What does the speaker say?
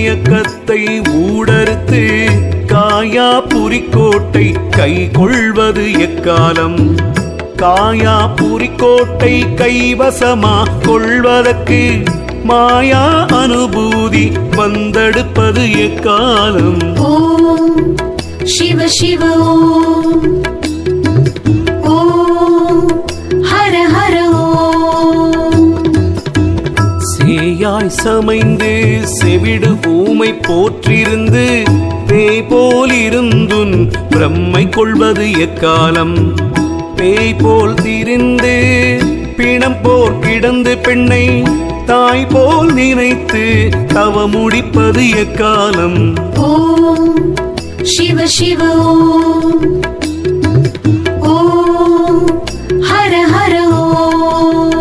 மயக்கத்தை ஊடறுத்து காயா புரிக்கோட்டை கை கொள்வது எக்காலம்? காயா புரிக்கோட்டை கைவசமா கொள்வதற்கு மாயா அனுபூதி வந்தெடுப்பது எக்காலம்? ஓம் சிவ சிவ ஓம், ஓம் ஹர ஹர ஓம். சேயாய் சமைந்து செவிடு ஊமை போற்றிருந்து பேய் போல் இருந்துன் பிரம்மை கொள்வது எக்காலம்? பேய் போல் திரிந்து பிணம் போர் கிடந்து பெண்ணை தாய் போல் நினைத்து தவ முடிப்பது எக்காலம்? ஓம் சிவ சிவ ஓம்,